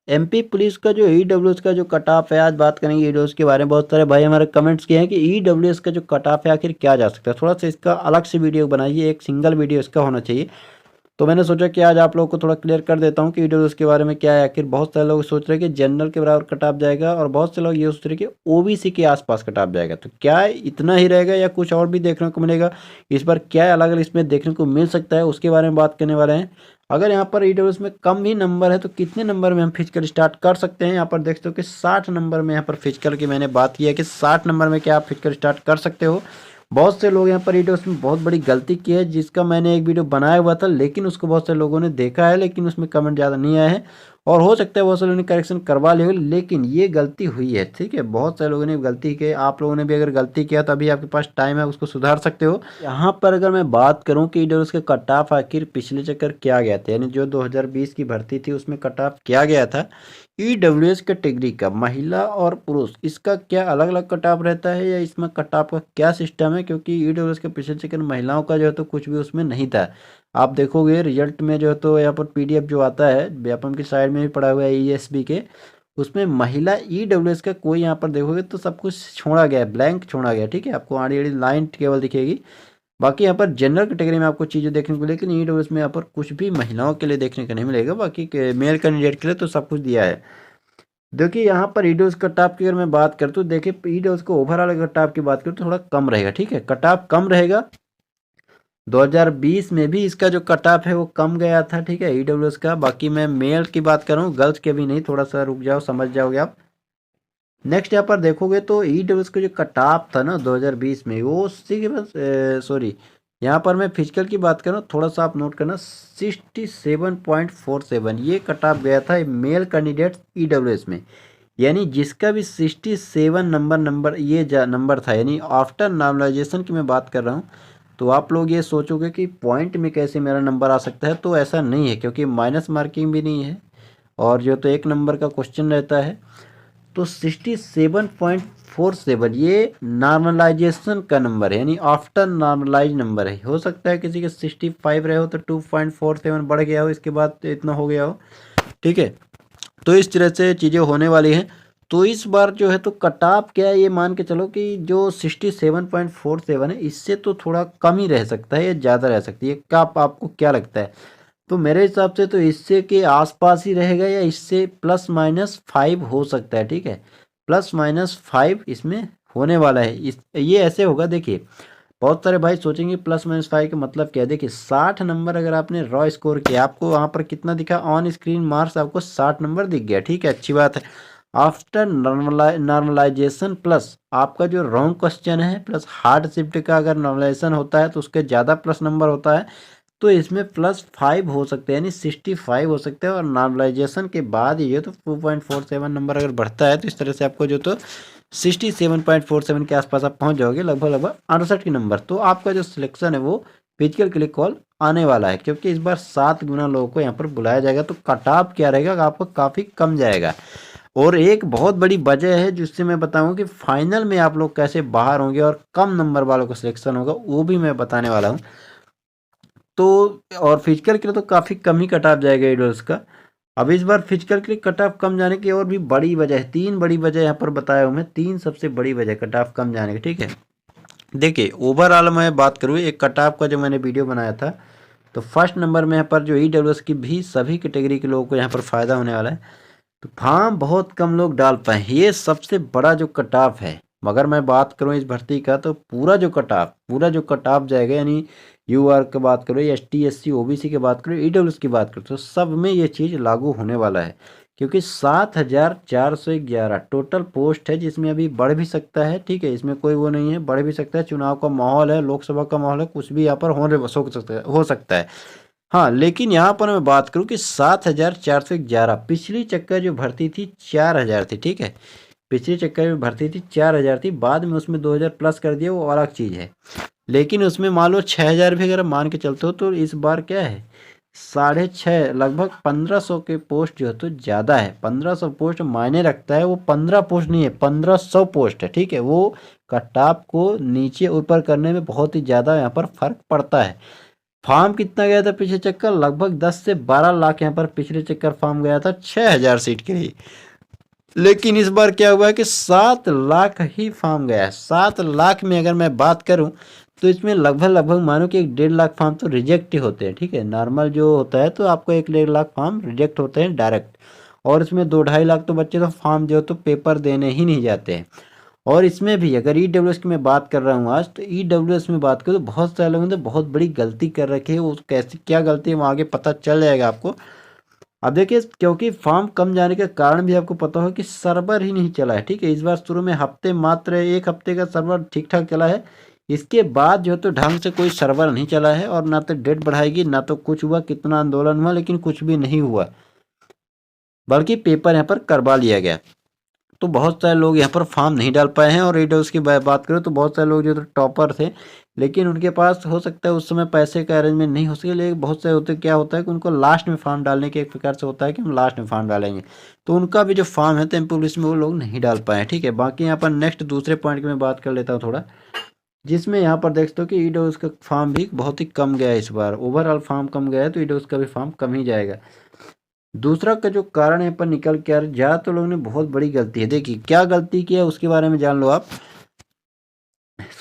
MP police का जो EWS का जो कट ऑफ है, आज बात करेंगे ईडब्ल्यूएस के बारे में। बहुत सारे भाई हमारे कमेंट्स किए हैं कि ईडब्ल्यूएस का जो कट ऑफ है आखिर क्या जा सकता है, थोड़ा सा इसका अलग से वीडियो बनाइए, एक सिंगल वीडियो इसका होना चाहिए। तो मैंने सोचा कि आज आप लोगों को थोड़ा क्लियर कर देता हूँ कि ईडब्ल्यूएस के बारे में क्या है। आखिर बहुत सारे लोग सोच रहे हैं कि जनरल के बराबर कट ऑफ जाएगा, और बहुत से लोग ये सोच रहे हैं कि ओबीसी के आसपास कट ऑफ जाएगा। तो क्या इतना ही रहेगा या कुछ और भी देखने को मिलेगा, इस बार क्या अलग अलग इसमें देखने को मिल सकता है, उसके बारे में बात करने वाले हैं। अगर यहाँ पर ईडब्ल्यूएस में कम भी नंबर है तो कितने नंबर में हम फिजिकल स्टार्ट कर सकते हैं। यहाँ पर देख सकते हो कि 60 नंबर में यहाँ पर फिजिकल की मैंने बात की है कि 60 नंबर में क्या आप फिजिकल स्टार्ट कर सकते हो। बहुत से लोग यहाँ पर ईडब्ल्यूएस में बहुत बड़ी गलती की है, जिसका मैंने एक वीडियो बनाया हुआ था, लेकिन उसको बहुत से लोगों ने देखा है, लेकिन उसमें कमेंट ज़्यादा नहीं आए हैं। और हो सकता है बहुत से लोगों ने करेक्शन करवा ली हो, लेकिन ये गलती हुई है, ठीक है। बहुत सारे लोगों ने गलती की, आप लोगों ने भी अगर गलती किया तो अभी आपके पास टाइम है, उसको सुधार सकते हो। यहाँ पर अगर मैं बात करूँ कि ईडब्ल्यूएस के कट ऑफ आखिर पिछले चक्कर क्या गया था, यानी जो 2020 की भर्ती थी उसमें कट ऑफ क्या गया था, ईडब्ल्यूएस कैटेगरी का महिला और पुरुष, इसका क्या अलग अलग कट ऑफ रहता है या इसमें कट ऑफ का क्या सिस्टम है। क्योंकि ईडब्ल्यूएस के पिछले चक्कर महिलाओं का जो है तो कुछ भी उसमें नहीं था। आप देखोगे रिजल्ट में जो है तो यहाँ पर पीडीएफ जो आता है, व्यापम की साइड में भी पड़ा हुआ है ईएसबी के, उसमें महिला ईडब्ल्यूएस का कोई यहाँ पर देखोगे तो सब कुछ छोड़ा गया है, ब्लैंक छोड़ा गया, ठीक है। आपको आड़ी आड़ी लाइन केवल दिखेगी, बाकी यहाँ पर जनरल कैटेगरी में आपको चीज़ें देखने को, लेकिन ईडब्ल्यूएस में यहाँ पर कुछ भी महिलाओं के लिए देखने को नहीं मिलेगा। बाकी मेल कैंडिडेट के लिए तो सब कुछ दिया है। देखिए यहाँ पर ईडब्ल्यूएस कट ऑफ की अगर मैं बात करता हूँ, देखिए ईडब्ल्यूएस को ओवरऑल कट ऑफ की बात करूँ तो थोड़ा कम रहेगा, ठीक है। कट ऑफ कम रहेगा, 2020 में भी इसका जो कट ऑफ है वो कम गया था, ठीक है, ईडब्ल्यूएस का। बाकी मैं मेल की बात कर रहा हूँ, गर्ल्स के भी नहीं, थोड़ा सा रुक जाओ, समझ जाओगे आप। नेक्स्ट यहाँ पर देखोगे तो ईडब्ल्यूएस का जो कट ऑफ था ना 2020 में, वो उसी के बस सॉरी, यहाँ पर मैं फिजिकल की बात कर रहा हूँ, थोड़ा सा आप नोट करना, 67.47 ये कट ऑफ गया था मेल कैंडिडेट ईडब्ल्यूएस में। यानी जिसका भी 67 नंबर ये नंबर था, यानी आफ्टर नॉर्मलाइजेशन की मैं बात कर रहा हूँ। तो आप लोग ये सोचोगे कि पॉइंट में कैसे मेरा नंबर आ सकता है, तो ऐसा नहीं है, क्योंकि माइनस मार्किंग भी नहीं है, और जो तो एक नंबर का क्वेश्चन रहता है। तो 67.47 ये नॉर्मलाइजेशन का नंबर है, यानी आफ्टर नॉर्मलाइज नंबर है। हो सकता है किसी के 65 रहे हो तो 2.47 बढ़ गया हो, इसके बाद तो इतना हो गया हो, ठीक है। तो इस तरह से चीज़ें होने वाली हैं। तो इस बार जो है तो कट ऑफ क्या है, ये मान के चलो कि जो 67.47 है, इससे तो थोड़ा कम ही रह सकता है या ज़्यादा रह सकती है। क्या आपको क्या लगता है? तो मेरे हिसाब से तो इससे के आसपास ही रहेगा, या इससे +-5 हो सकता है, ठीक है। +-5 इसमें होने वाला है। ये ऐसे होगा, देखिए बहुत सारे भाई सोचेंगे +-5 का मतलब क्या है। देखिए 60 नंबर अगर आपने रॉ स्कोर किया, आपको वहाँ पर कितना दिखा ऑन स्क्रीन मार्क्स, आपको 60 नंबर दिख गया, ठीक है, अच्छी बात है। आफ्टर नॉर्मलाइजेशन प्लस आपका जो रॉन्ग क्वेश्चन है, प्लस हार्ड शिफ्ट का अगर नॉर्मलाइजेशन होता है तो उसके ज़्यादा प्लस नंबर होता है, तो इसमें +5 हो सकते हैं, यानी 65 हो सकते हैं। और नॉर्मलाइजेशन के बाद ये तो 2.47 नंबर अगर बढ़ता है, तो इस तरह से आपको जो तो 67.47 के आसपास आप पहुंच जाओगे, लगभग लगभग 68 के नंबर। तो आपका जो सिलेक्शन है वो फिजिकल के लिए कॉल आने वाला है, क्योंकि इस बार 7 गुना लोगों को यहाँ पर बुलाया जाएगा। तो कट ऑफ क्या रहेगा, आपको काफ़ी कम जाएगा। और एक बहुत बड़ी वजह है जिससे मैं बताऊँ कि फाइनल में आप लोग कैसे बाहर होंगे और कम नंबर वालों को सिलेक्शन होगा, वो भी मैं बताने वाला हूँ। तो और फिजिकल के लिए तो काफ़ी कम ही कट ऑफ जाएगा ईडब्ल्यूएस का। अब इस बार फिजिकल के लिए कट ऑफ कम जाने की और भी बड़ी वजह है, 3 बड़ी वजह यहाँ पर बताया हूँ मैं, 3 सबसे बड़ी वजह कट ऑफ कम जाने की, ठीक है। देखिए ओवरऑल मैं बात करूँ एक कट ऑफ का, जो मैंने वीडियो बनाया था, तो फर्स्ट नंबर में यहाँ पर जो ईडब्ल्यूएस की भी सभी कैटेगरी के लोगों को यहाँ पर फ़ायदा होने वाला है। तो फॉर्म बहुत कम लोग डाल पाए, ये सबसे बड़ा जो कट ऑफ है। मगर मैं बात करूँ इस भर्ती का, तो पूरा जो कट ऑफ जाएगा, यानी यूआर की बात करो, एसटी एससी ओबीसी की बात करो, ईडब्ल्यूएस की बात करो, तो सब में ये चीज़ लागू होने वाला है। क्योंकि 7411 टोटल पोस्ट है, जिसमें अभी बढ़ भी सकता है, ठीक है, इसमें कोई वो नहीं है, बढ़ भी सकता है। चुनाव का माहौल है, लोकसभा का माहौल है, कुछ भी यहाँ पर हो सकता है। हाँ, लेकिन यहाँ पर मैं बात करूँ कि 7411, पिछली चक्कर जो भर्ती थी 4000 थी, ठीक है। पिछली चक्कर में भर्ती थी 4000 थी, बाद में उसमें 2000 प्लस कर दिया, वो अलग चीज़ है। लेकिन उसमें मान लो 6000 भी अगर मान के चलते हो, तो इस बार क्या है, 6.5 लगभग 1500 के पोस्ट जो है तो ज़्यादा है। 1500 पोस्ट मायने रखता है, वो 15 पोस्ट नहीं है, 1500 पोस्ट है, ठीक है। वो कट ऑफ को नीचे ऊपर करने में बहुत ही ज़्यादा यहाँ पर फर्क पड़ता है। फॉर्म कितना गया था पिछले चक्कर, लगभग 10 से 12 लाख यहाँ पर पिछले चक्कर फॉर्म गया था 6000 सीट के लिए। लेकिन इस बार क्या हुआ है कि 7 लाख ही फॉर्म गया है। 7 लाख में अगर मैं बात करूं तो इसमें लगभग मानो कि 1.5 लाख फॉर्म तो रिजेक्ट ही होते हैं। ठीक है, नॉर्मल जो होता है तो आपको 1.5 लाख फॉर्म रिजेक्ट होते हैं डायरेक्ट, और इसमें 2-2.5 लाख तो बच्चे तो फॉर्म जो तो पेपर देने ही नहीं जाते हैं। और इसमें भी अगर ईडब्ल्यूएस की मैं बात कर रहा हूँ आज, तो ईडब्ल्यूएस में बात करूँ तो बहुत सारे लोगों ने बहुत बड़ी गलती कर रखी है। वो कैसी क्या गलती है वो आगे पता चल जाएगा आपको। अब देखिए, क्योंकि फॉर्म कम जाने का कारण भी आपको पता हो कि सर्वर ही नहीं चला है। ठीक है, इस बार शुरू में मात्र 1 हफ्ते का सर्वर ठीक ठाक चला है। इसके बाद जो तो ढंग से कोई सर्वर नहीं चला है, और ना तो डेट बढ़ाएगी ना तो कुछ हुआ, कितना आंदोलन हुआ लेकिन कुछ भी नहीं हुआ, बल्कि पेपर यहाँ पर करवा लिया गया। तो बहुत सारे लोग यहाँ पर फॉर्म नहीं डाल पाए हैं। और ईडब्ल्यूएस की बात करें तो बहुत सारे लोग जो तो टॉपर थे, लेकिन उनके पास हो सकता है उस समय पैसे का अरेंजमेंट नहीं हो सके। लेकिन बहुत सारे होते क्या होता है कि उनको लास्ट में फॉर्म डालने के एक प्रकार से होता है कि हम लास्ट में फॉर्म डालेंगे, तो उनका भी जो फॉर्म है तो एमपी पुलिस में वो लोग नहीं डाल पाए। ठीक है, बाकी यहाँ पर नेक्स्ट दूसरे पॉइंट की मैं बात कर लेता हूँ थोड़ा, जिसमें यहाँ पर देख सकते हो कि ईडब्ल्यूएस का फॉर्म भी बहुत ही कम गया है इस बार। ओवरऑल फॉर्म कम गया है तो ईडब्ल्यूएस का भी फॉर्म कम ही जाएगा। दूसरा का जो कारण यहाँ पर निकल के आ रहा है, ज़्यादातर लोगों ने बहुत बड़ी गलती है। देखिए क्या गलती किया उसके बारे में जान लो आप,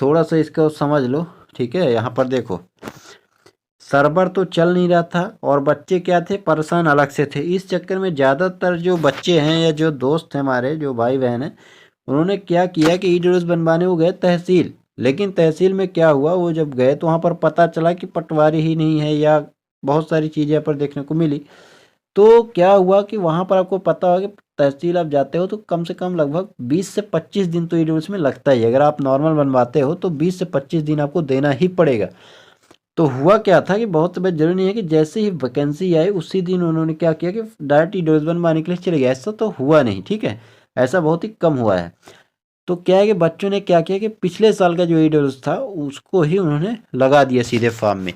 थोड़ा सा इसको समझ लो। ठीक है, यहाँ पर देखो, सर्वर तो चल नहीं रहा था और बच्चे क्या थे, परेशान अलग से थे। इस चक्कर में ज़्यादातर जो बच्चे हैं या जो दोस्त हैं हमारे, जो भाई बहन हैं, उन्होंने क्या किया कि ईडब्ल्यूएस बनवाने वो गए तहसील। लेकिन तहसील में क्या हुआ, वो जब गए तो वहाँ पर पता चला कि पटवारी ही नहीं है, या बहुत सारी चीज़ें यहाँ पर देखने को मिली। तो क्या हुआ कि वहाँ पर आपको पता होगा कि तहसील आप जाते हो तो कम से कम लगभग 20 से 25 दिन तो ईडब्ल्यूएस में लगता ही है। अगर आप नॉर्मल बनवाते हो तो 20 से 25 दिन आपको देना ही पड़ेगा। तो हुआ क्या था कि बहुत तबियत जरूरी नहीं है कि जैसे ही वैकेंसी आई उसी दिन उन्होंने क्या किया कि डायरेक्ट ईडब्ल्यूएस बनवाने के लिए चले गए। ऐसा तो हुआ नहीं। ठीक है, ऐसा बहुत ही कम हुआ है। तो क्या है कि बच्चों ने क्या किया कि पिछले साल का जो ईडब्ल्यूएस था उसको ही उन्होंने लगा दिया सीधे फॉर्म में।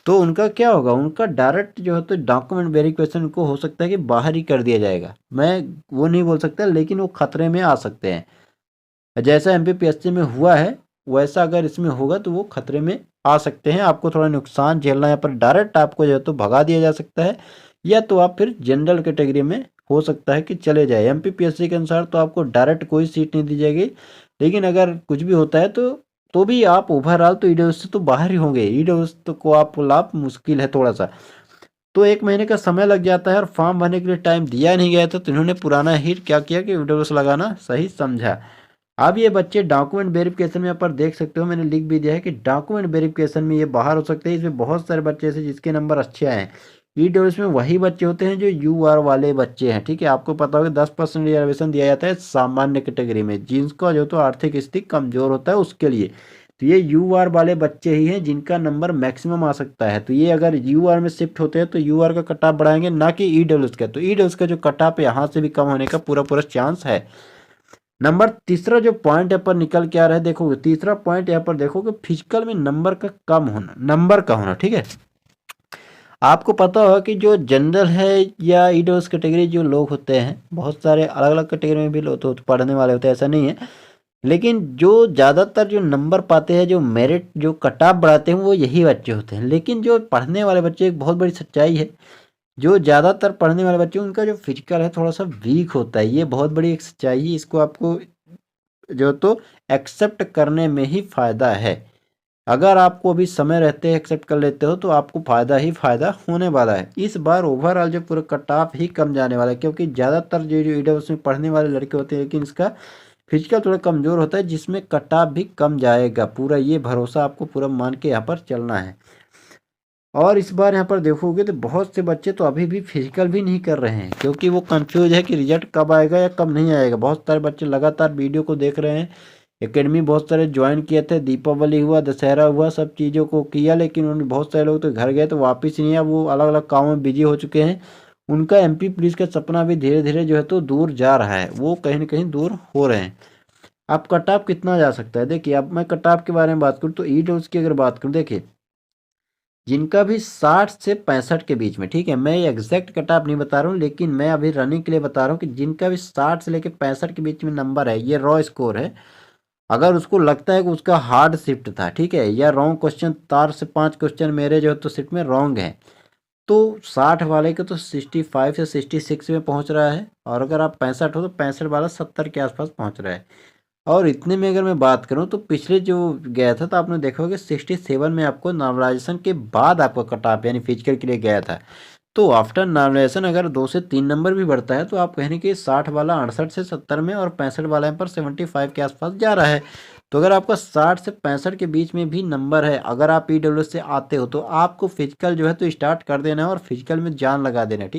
तो उनका क्या होगा, उनका डायरेक्ट जो है तो डॉक्यूमेंट वेरिफिकेशन उनको हो सकता है कि बाहर ही कर दिया जाएगा। मैं वो नहीं बोल सकता, लेकिन वो खतरे में आ सकते हैं। जैसा एमपीपीएससी में हुआ है वैसा अगर इसमें होगा तो वो खतरे में आ सकते हैं। आपको थोड़ा नुकसान झेलना, यहाँ पर डायरेक्ट आपको जो है तो भगा दिया जा सकता है, या तो आप फिर जनरल कैटेगरी में हो सकता है कि चले जाए। एमपीपीएससी के अनुसार तो आपको डायरेक्ट कोई सीट नहीं दी जाएगी, लेकिन अगर कुछ भी होता है तो भी आप ओवरऑल तो ईडब्ल्यूएस से तो बाहर ही होंगे। ईडब्ल्यूएस तो को आप लाभ मुश्किल है थोड़ा सा, तो 1 महीने का समय लग जाता है और फॉर्म भरने के लिए टाइम दिया नहीं गया था। तो इन्होंने पुराना ही क्या किया कि ईडब्ल्यूएस लगाना सही समझा। अब ये बच्चे डॉक्यूमेंट वेरिफिकेशन में यहाँ पर देख सकते हो, मैंने लिख भी दिया है कि डॉक्यूमेंट वेरिफिकेशन में ये बाहर हो सकते हैं। इसमें बहुत सारे बच्चे ऐसे जिसके नंबर अच्छे आए हैं। ईडब्ल्यूएस में वही बच्चे होते हैं जो यूआर वाले बच्चे हैं। ठीक है, आपको पता होगा 10% रिजर्वेशन दिया जाता है सामान्य कैटेगरी में, जिनका जो तो आर्थिक स्थिति कमजोर होता है उसके लिए। तो ये यूआर वाले बच्चे ही हैं जिनका नंबर मैक्सिमम आ सकता है। तो ये अगर यूआर में शिफ्ट होते हैं तो यूआर का कट ऑफ बढ़ाएंगे, ना कि ईडब्ल्यूएस का। तो ईडब्ल्यूएस का जो कट ऑफ यहाँ से भी कम होने का पूरा पूरा चांस है। नंबर तीसरा जो पॉइंट यहाँ पर निकल के आ रहा है, देखो तीसरा पॉइंट यहाँ पर देखो कि फिजिकल में नंबर का कम होना, नंबर का होना। ठीक है, आपको पता होगा कि जो जनरल है या ईडब्ल्यूएस कैटेगरी जो लोग होते हैं, बहुत सारे अलग अलग कैटेगरी में भी लोग तो पढ़ने वाले होते हैं, ऐसा नहीं है। लेकिन जो ज़्यादातर जो नंबर पाते हैं, जो मेरिट जो कट ऑफ बढ़ाते हैं, वो यही बच्चे होते हैं। लेकिन जो पढ़ने वाले बच्चे, एक बहुत बड़ी सच्चाई है, जो ज़्यादातर पढ़ने वाले बच्चे उनका जो फिजिकल है थोड़ा सा वीक होता है। ये बहुत बड़ी एक सच्चाई है, इसको आपको जो तो एक्सेप्ट करने में ही फ़ायदा है। अगर आपको अभी समय रहते एक्सेप्ट कर लेते हो तो आपको फ़ायदा ही फ़ायदा होने वाला है। इस बार ओवरऑल जो पूरा कट ऑफ ही कम जाने वाला है, क्योंकि ज़्यादातर जो ईडब्ल्यूएस में पढ़ने वाले लड़के होते हैं, लेकिन इसका फिजिकल थोड़ा कमज़ोर होता है, जिसमें कट ऑफ भी कम जाएगा। पूरा ये भरोसा आपको पूरा मान के यहाँ पर चलना है। और इस बार यहाँ पर देखोगे तो बहुत से बच्चे तो अभी भी फिजिकल भी नहीं कर रहे हैं, क्योंकि वो कंफ्यूज है कि रिजल्ट कब आएगा या कब नहीं आएगा। बहुत सारे बच्चे लगातार वीडियो को देख रहे हैं, एकेडमी बहुत सारे ज्वाइन किए थे, दीपावली हुआ, दशहरा हुआ, सब चीज़ों को किया, लेकिन उन्होंने बहुत सारे लोग तो घर गए तो वापस नहीं आए। वो अलग अलग कामों में बिजी हो चुके हैं। उनका एमपी पुलिस का सपना भी धीरे धीरे जो है तो दूर जा रहा है, वो कहीं ना कहीं दूर हो रहे हैं। अब कट ऑफ कितना जा सकता है, देखिए अब मैं कट ऑफ के बारे में बात करूँ तो ईडब्ल्यूएस की अगर बात करूँ, देखिए जिनका भी 60 से 65 के बीच में, ठीक है, मैं एग्जैक्ट कट ऑफ नहीं बता रहा हूँ, लेकिन मैं अभी रनिंग के लिए बता रहा हूँ कि जिनका भी 60 से लेकर 65 के बीच में नंबर है, ये रॉ स्कोर है, अगर उसको लगता है कि उसका हार्ड शिफ्ट था, ठीक है, या रॉन्ग क्वेश्चन, 4 से 5 क्वेश्चन मेरे जो है तो शिफ्ट में रॉन्ग है, तो 60 वाले के तो 65 से 66 में पहुंच रहा है, और अगर आप 65 हो तो 65 वाला 70 के आसपास पहुंच रहा है। और इतने में अगर मैं बात करूं तो पिछले जो गया था तो आपने देखा होगा 67 में आपको नॉर्मलाइजेशन के बाद आपका कट ऑफ यानी फिजिकल के लिए गया था। तो आफ्टर नॉर्मलाइजेशन अगर 2 से 3 नंबर भी बढ़ता है तो आप कहेंगे कि 60 वाला 68 से 70 में और 65 वाला यहाँ पर 75 के आसपास जा रहा है। तो अगर आपका 60 से 65 के बीच में भी नंबर है, अगर आप ईडब्ल्यू से आते हो तो आपको फिजिकल जो है तो स्टार्ट कर देना है और फिजिकल में जान लगा देना है, ठीक।